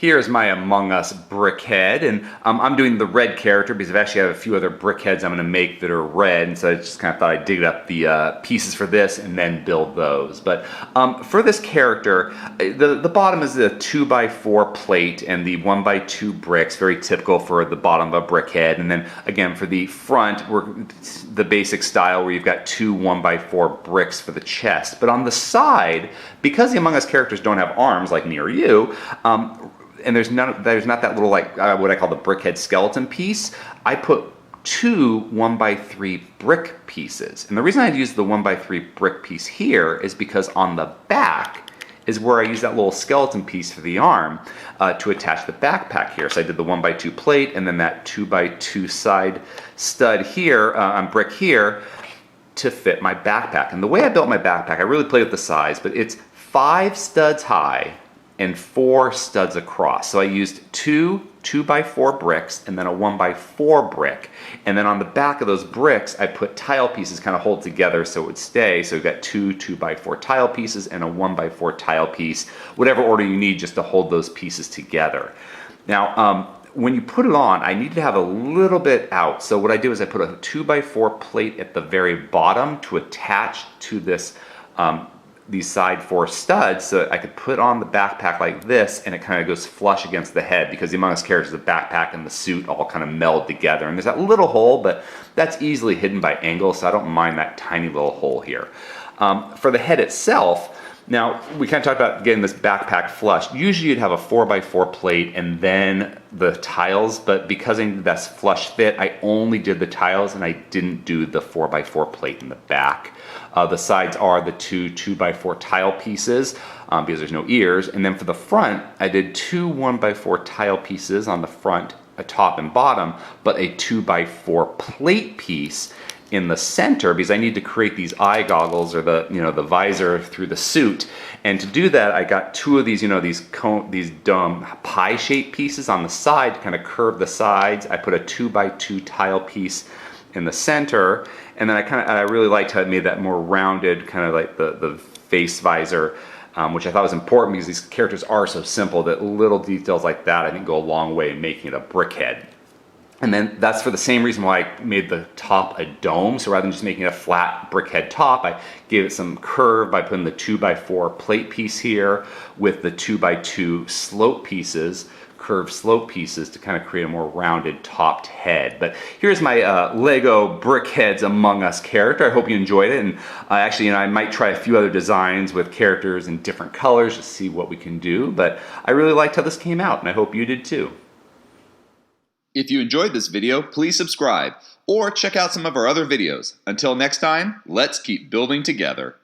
Here's my Among Us BrickHead, and I'm doing the red character because I actually have a few other BrickHeads I'm going to make that are red, and so I just kind of thought I'd dig up the pieces for this and then build those. But for this character, the bottom is the 2x4 plate and the 1x2 bricks, very typical for the bottom of a BrickHead. And then again for the front, we're the basic style where you've got two 1x4 bricks for the chest. But on the side, because the Among Us characters don't have arms like me or you, and there's not that little like what I call the BrickHead skeleton piece, I put two 1x3 brick pieces. And the reason I use the 1x3 brick piece here is because on the back is where I use that little skeleton piece for the arm to attach the backpack here. So I did the 1x2 plate and then that 2x2 side stud here on brick here to fit my backpack. And the way I built my backpack, I really played with the size, but it's 5 studs high and 4 studs across. So I used two 2x4 bricks and then a 1x4 brick. And then on the back of those bricks, I put tile pieces kind of hold together so it would stay. So we've got two 2x4 tile pieces and a 1x4 tile piece, whatever order you need just to hold those pieces together. Now, when you put it on, I need to have a little bit out. So what I do is I put a 2x4 plate at the very bottom to attach to this these side 4 studs so that I could put on the backpack like this and it kind of goes flush against the head because the Among Us characters, the backpack and the suit all kind of meld together. And there's that little hole, but that's easily hidden by angle, so I don't mind that tiny little hole here. For the head itself, now we kind of talked about getting this backpack flush. Usually you'd have a 4x4 plate and then the tiles, but because I needed that flush fit, I only did the tiles and I didn't do the 4x4 plate in the back. The sides are the two 2x4 tile pieces because there's no ears. And then for the front, I did two 1x4 tile pieces on the front, a top and bottom, but a 2x4 plate piece in the center because I need to create these eye goggles or the the visor through the suit. And to do that, I got two of these these dumb pie-shaped pieces on the side to kind of curve the sides. I put a 2x2 tile piece in the center, and then I really liked how it made that more rounded, kind of like the face visor, which I thought was important because these characters are so simple that little details like that I think go a long way in making it a BrickHead. And then that's for the same reason why I made the top a dome. So rather than just making it a flat BrickHead top, I gave it some curve by putting the 2x4 plate piece here with the 2x2 slope pieces, curved slope pieces to kind of create a more rounded topped head. But here's my Lego BrickHeadz Among Us character. I hope you enjoyed it. And actually, I might try a few other designs with characters in different colors to see what we can do. But I really liked how this came out, and I hope you did too. If you enjoyed this video, please subscribe or check out some of our other videos. Until next time, let's keep building together.